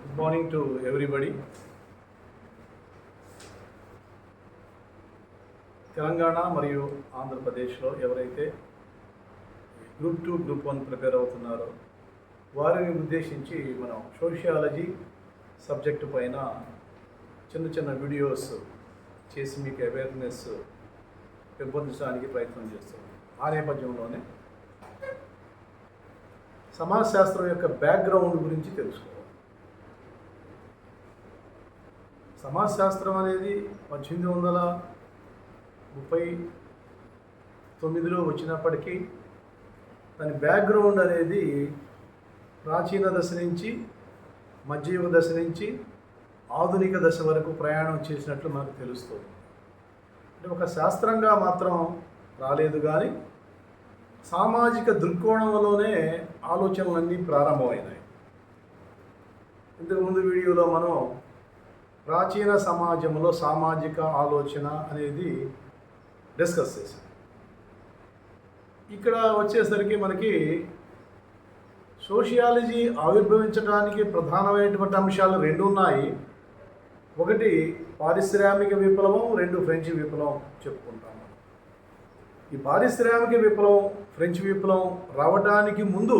Good morning to everybody. Telangana మరియు ఆంధ్రప్రదేశ్లో ఎవరైతే గ్రూప్ 2 గ్రూప్ 1 ప్రిపేర్ అవుతున్నారో వారిని ఉద్దేశించి మనం సోషియాలజీ సబ్జెక్టు పైన చిన్న చిన్న వీడియోస్ చేసి మీకు అవేర్నెస్ పెంపొందించడానికి ప్రయత్నం చేస్తున్నాం. ఆ నేపథ్యంలోనే సమాజ శాస్త్రం యొక్క బ్యాక్గ్రౌండ్ గురించి తెలుసుకోవాలి. సమాజ శాస్త్రం అనేది 1839లో వచ్చినప్పటికీ దాని బ్యాక్గ్రౌండ్ అనేది ప్రాచీన దశ నుంచి మధ్యయుగ దశ నుంచి ఆధునిక దశ వరకు ప్రయాణం చేసినట్లు మనకు తెలుస్తుంది. అంటే ఒక శాస్త్రంగా మాత్రం రాలేదు, కానీ సామాజిక దృక్కోణంలోనే ఆలోచనలన్నీ ప్రారంభమైనాయి. ఇంతకుముందు వీడియోలో మనం ప్రాచీన సమాజంలో సామాజిక ఆలోచన అనేది డిస్కస్ చేసాం. ఇక్కడ వచ్చేసరికి మనకి సోషియాలజీ ఆవిర్భవించడానికి ప్రధానమైనటువంటి అంశాలు రెండు ఉన్నాయి. ఒకటి పారిశ్రామిక విప్లవం, రెండు ఫ్రెంచ్ విప్లవం చెప్పుకుంటాం. ఈ పారిశ్రామిక విప్లవం, ఫ్రెంచ్ విప్లవం రావడానికి ముందు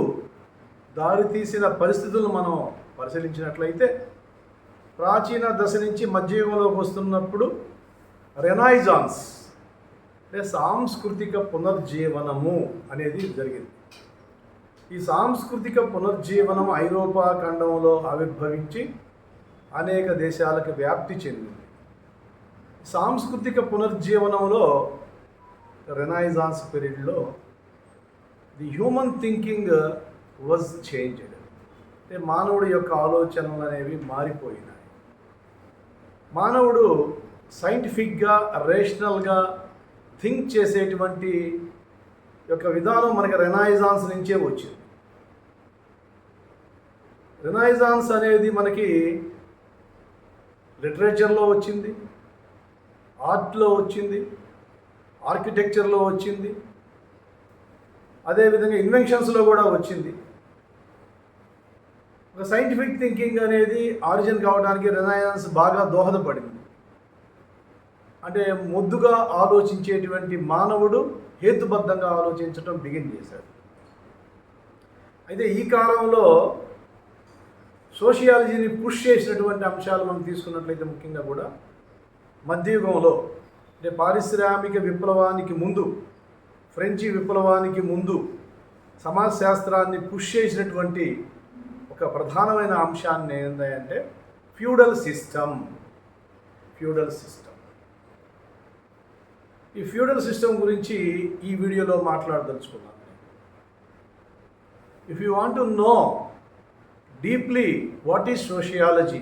దారితీసిన పరిస్థితులను మనం పరిశీలించినట్లయితే ప్రాచీన దశ నుంచి మధ్యయుగంలోకి వస్తున్నప్పుడు రెనైజాన్స్ అంటే సాంస్కృతిక పునర్జీవనము అనేది జరిగింది. ఈ సాంస్కృతిక పునర్జీవనం ఐరోపా ఖండంలో ఆవిర్భవించి అనేక దేశాలకు వ్యాప్తి చెందింది. సాంస్కృతిక పునర్జీవనంలో రెనైజాన్స్ పీరియడ్లో the human thinking was changed. అంటే మానవుడి యొక్క ఆలోచనలు అనేవి మారిపోయినాయి. మానవుడు సైంటిఫిక్గా రేషనల్గా థింక్ చేసేటువంటి యొక్క విధానం మనకి రెనైజాన్స్ నుంచే వచ్చింది. రెనైజాన్స్ అనేది మనకి లిటరేచర్లో వచ్చింది, ఆర్ట్లో వచ్చింది, ఆర్కిటెక్చర్లో వచ్చింది, అదేవిధంగా ఇన్వెన్షన్స్లో కూడా వచ్చింది. ఒక సైంటిఫిక్ థింకింగ్ అనేది ఆరిజిన్ కావడానికి రెనైజాన్స్ బాగా దోహదపడింది. అంటే మొద్దుగా ఆలోచించేటువంటి మానవుడు హేతుబద్ధంగా ఆలోచించడం బిగిన్ చేశాడు. అయితే ఈ కాలంలో సోషియాలజీని పుష్ చేసినటువంటి అంశాలు మనం తీసుకున్నట్లయితే ముఖ్యంగా కూడా మధ్యయుగంలో అంటే పారిశ్రామిక విప్లవానికి ముందు, ఫ్రెంచి విప్లవానికి ముందు సమాజ శాస్త్రాన్ని పుష్ చేసినటువంటి ఒక ప్రధానమైన అంశాన్ని ఏంటంటే ఫ్యూడల్ సిస్టమ్. ఈ ఫ్యూడల్ సిస్టమ్ గురించి ఈ వీడియోలో మాట్లాడదలుచుకున్నాను. If you want to know deeply what is sociology,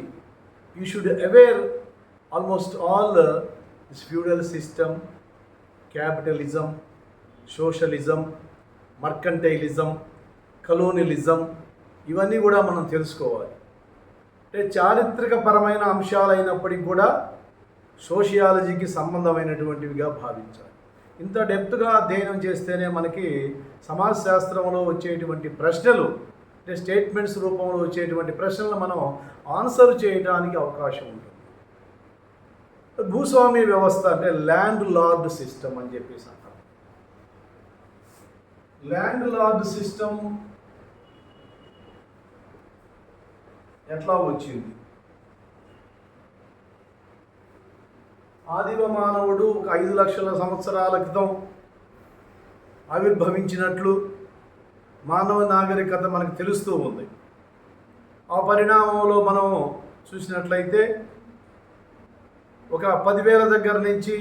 you should aware almost all this feudal system, capitalism, socialism, mercantilism, colonialism, ఇవన్నీ కూడా మనం తెలుసుకోవాలి. అంటే చారిత్రకపరమైన అంశాలైనప్పటికీ కూడా సోషియాలజీకి సంబంధమైనటువంటివిగా భావించాలి. ఇంత డెప్త్గా అధ్యయనం చేస్తేనే మనకి సమాజ శాస్త్రంలో వచ్చేటువంటి ప్రశ్నలు అంటే స్టేట్మెంట్స్ రూపంలో వచ్చేటువంటి ప్రశ్నలు మనం ఆన్సర్ చేయడానికి అవకాశం ఉంటుంది. భూస్వామ్య వ్యవస్థ అంటే ల్యాండ్ లార్డ్ సిస్టమ్ అని చెప్పేసి అంటారు. ల్యాండ్ లార్డ్ సిస్టమ్ ఎట్లా వచ్చింది? ఆదిమ మానవుడు ఒక 5 లక్షల సంవత్సరాల క్రితం ఆవిర్భవించినట్లు మానవ నాగరికత మనకు తెలుస్తూ ఉంది. ఆ పరిణామంలో మనం చూసినట్లయితే ఒక 10,000 దగ్గర నుంచి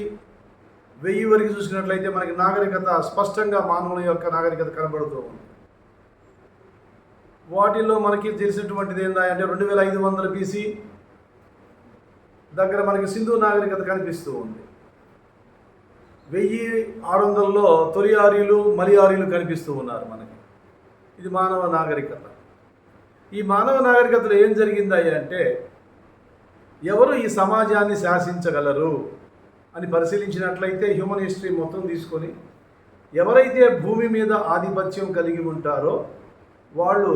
1000 వరకు చూసినట్లయితే మనకి నాగరికత స్పష్టంగా మానవుల యొక్క నాగరికత కనబడుతూ ఉంది. వాటిల్లో మనకి తెలిసినటువంటిది ఏంటంటే 2500 BC దగ్గర మనకి సింధు నాగరికత కనిపిస్తూ ఉంది. 1600లో తొలి ఆర్యులు, మలి ఆర్యులు కనిపిస్తూ ఉన్నారు మనకి. ఇది మానవ నాగరికత. ఈ మానవ నాగరికతలో ఏం జరిగింది అంటే ఎవరు ఈ సమాజాన్ని శాసించగలరు అని పరిశీలించినట్లయితే హ్యూమన్ హిస్టరీ మొత్తం తీసుకొని ఎవరైతే భూమి మీద ఆధిపత్యం కలిగి ఉంటారో వాళ్ళు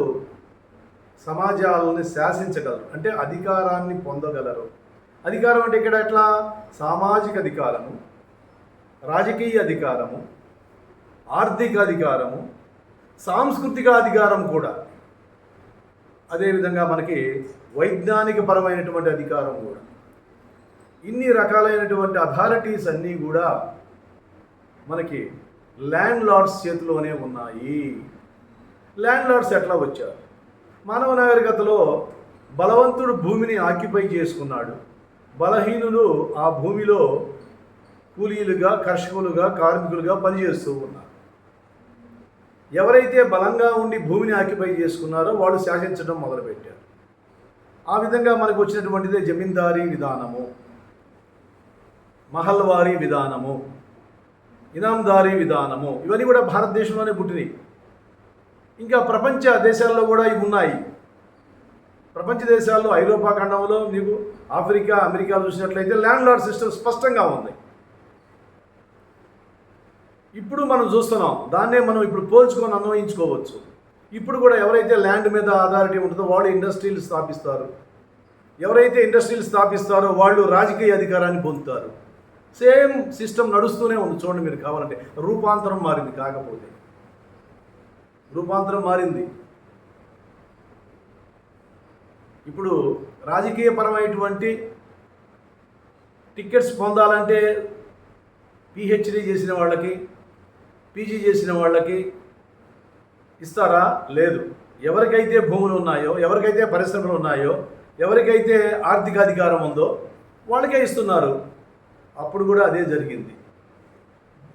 సమాజాలని శాసించగలరు, అంటే అధికారాన్ని పొందగలరు. అధికారం అంటే ఇక్కడ ఎట్లా? సామాజిక అధికారము, రాజకీయ అధికారము, ఆర్థిక అధికారము, సాంస్కృతిక అధికారం కూడా, అదేవిధంగా మనకి వైజ్ఞానిక పరమైనటువంటి అధికారం కూడా. ఇన్ని రకాలైనటువంటి అథారిటీస్ అన్నీ కూడా మనకి ల్యాండ్ లార్డ్స్ చేతిలోనే ఉన్నాయి. ల్యాండ్ లార్డ్స్ ఎట్లా వచ్చారు? మానవ నాగరికతలో బలవంతుడు భూమిని ఆక్యుపై చేసుకున్నాడు, బలహీనులు ఆ భూమిలో కూలీలుగా, కర్షకులుగా, కార్మికులుగా పనిచేస్తూ ఉన్నారు. ఎవరైతే బలంగా ఉండి భూమిని ఆక్యుపై చేసుకున్నారో వాళ్ళు శాసించడం మొదలుపెట్టారు. ఆ విధంగా మనకు వచ్చినటువంటిదే జమీందారీ విధానము, మహల్వారీ విధానము, ఇనాందారీ విధానము. ఇవన్నీ కూడా భారతదేశంలోనే పుట్టినాయి. ఇంకా ప్రపంచ దేశాల్లో కూడా ఇవి ఉన్నాయి. ప్రపంచ దేశాల్లో ఐరోపా ఖండంలో మీకు ఆఫ్రికా, అమెరికా చూసినట్లయితే ల్యాండ్ లార్డ్ సిస్టమ్ స్పష్టంగా ఉంది. ఇప్పుడు మనం చూస్తున్నాం, దాన్నే మనం ఇప్పుడు పోల్చుకొని అన్వయించుకోవచ్చు. ఇప్పుడు కూడా ఎవరైతే ల్యాండ్ మీద అథారిటీ ఉంటుందో వాళ్ళు ఇండస్ట్రీలు స్థాపిస్తారు, ఎవరైతే ఇండస్ట్రీలు స్థాపిస్తారో వాళ్ళు రాజకీయ అధికారాన్ని పొందుతారు. సేమ్ సిస్టమ్ నడుస్తూనే ఉంది. చూడండి, మీరు కావాలంటే రూపాంతరం మారింది, కాకపోతే రూపాంతరం మారింది. ఇప్పుడు రాజకీయపరమైనటువంటి టికెట్స్ పొందాలంటే పిహెచ్డి చేసిన వాళ్ళకి, పీజీ చేసిన వాళ్ళకి ఇస్తారా? లేదు. ఎవరికైతే భూములు ఉన్నాయో, ఎవరికైతే పరిశ్రమలు ఉన్నాయో, ఎవరికైతే ఆర్థిక అధికారం ఉందో వాళ్ళకే ఇస్తున్నారు. అప్పుడు కూడా అదే జరిగింది.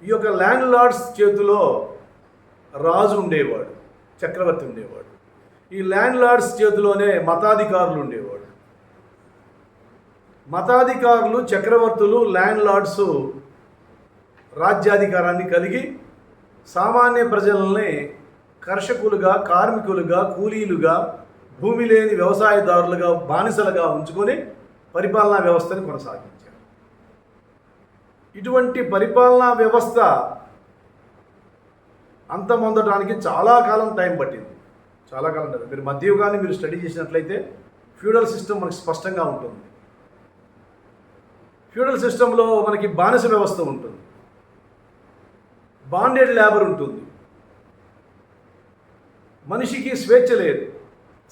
ఈ యొక్క ల్యాండ్ లార్డ్స్ చేతిలో రాజు ఉండేవాడు, చక్రవర్తి ఉండేవాడు. ఈ ల్యాండ్ లార్డ్స్ చేతిలోనే మతాధికారులు ఉండేవాడు. మతాధికారులు, చక్రవర్తులు, ల్యాండ్ లార్డ్స్ రాజ్యాధికారాన్ని కలిగి సామాన్య ప్రజల్ని కర్షకులుగా, కార్మికులుగా, కూలీలుగా, భూమి లేని వ్యవసాయదారులుగా, బానిసలుగా ఉంచుకొని పరిపాలనా వ్యవస్థని కొనసాగించారు. ఇటువంటి పరిపాలనా వ్యవస్థ అంతమొందడానికి చాలా కాలం టైం పట్టింది. చాలా కాలం పట్టింది. మీరు మధ్యయుగాన్ని మీరు స్టడీ చేసినట్లయితే ఫ్యూడల్ సిస్టమ్ మనకి స్పష్టంగా ఉంటుంది. ఫ్యూడల్ సిస్టంలో మనకి బానిస వ్యవస్థ ఉంటుంది, బాండెడ్ లేబర్ ఉంటుంది, మనిషికి స్వేచ్ఛ లేదు,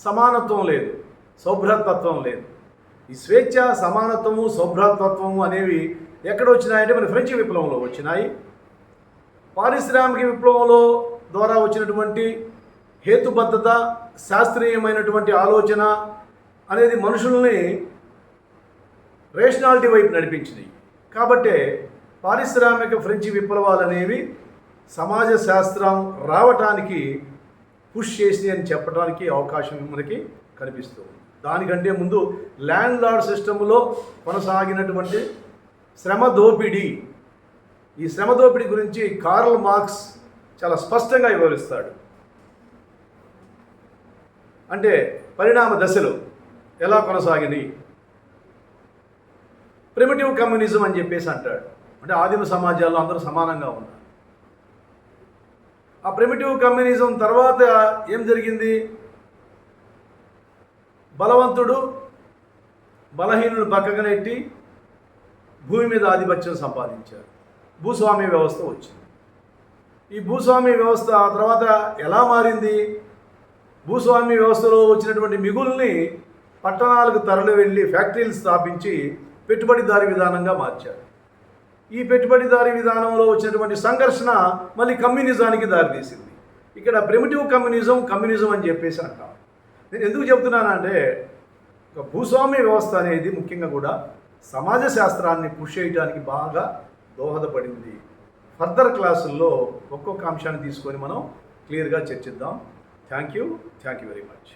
సమానత్వం లేదు, సౌభ్రాతత్వం లేదు. ఈ స్వేచ్ఛ, సమానత్వము, సౌభ్రాతత్వము అనేవి ఎక్కడ వచ్చినాయంటే మన ఫ్రెంచ్ విప్లవంలో వచ్చినాయి. పారిశ్రామిక విప్లవంలో ద్వారా వచ్చినటువంటి హేతుబద్ధత, శాస్త్రీయమైనటువంటి ఆలోచన అనేది మనుషుల్ని రేషనాలిటీ వైపు నడిపించినాయి. కాబట్టే పారిశ్రామిక ఫ్రెంచ్ విప్లవాలు అనేవి సమాజ శాస్త్రం రావటానికి పుష్ చేసి అని చెప్పడానికి అవకాశం మనకి కనిపిస్తుంది. దానికంటే ముందు ల్యాండ్ లార్డ్ సిస్టంలో కొనసాగినటువంటి శ్రమ దోపిడీ, ఈ శ్రమ దోపిడీ గురించి కార్ల్ మార్క్స్ చాలా స్పష్టంగా వివరిస్తాడు. అంటే పరిణామ దశలు ఎలా కొనసాగినాయి. ప్రిమిటివ్ కమ్యూనిజం అని చెప్పేసి అంటాడు. అంటే ఆదిమ సమాజాల్లో అందరూ సమానంగా ఉన్నారు. ఆ ప్రిమిటివ్ కమ్యూనిజం తర్వాత ఏం జరిగింది? బలవంతుడు బలహీనుడు పక్కకు నెట్టి భూమి మీద ఆధిపత్యం సంపాదించారు. భూస్వామ్య వ్యవస్థ వచ్చింది. ఈ భూస్వామ్య వ్యవస్థ ఆ తర్వాత ఎలా మారింది? భూస్వామ్య వ్యవస్థలో వచ్చినటువంటి మిగుల్ని పట్టణాలకు తరలి వెళ్ళి ఫ్యాక్టరీలు స్థాపించి పెట్టుబడిదారీ విధానంగా మార్చారు. ఈ పెట్టుబడిదారీ విధానంలో వచ్చినటువంటి సంఘర్షణ మళ్ళీ కమ్యూనిజానికి దారితీసింది. ఇక్కడ ప్రిమిటివ్ కమ్యూనిజం అని చెప్పేసి అంటాం. నేను ఎందుకు చెప్తున్నానంటే ఒక భూస్వామ్య వ్యవస్థ అనేది ముఖ్యంగా కూడా సమాజ శాస్త్రాన్ని పుష్ చేయడానికి బాగా దోహదపడింది. ఫర్దర్ క్లాసుల్లో ఒక్కొక్క అంశాన్ని తీసుకొని మనం క్లియర్గా చర్చిద్దాం. Thank you very much.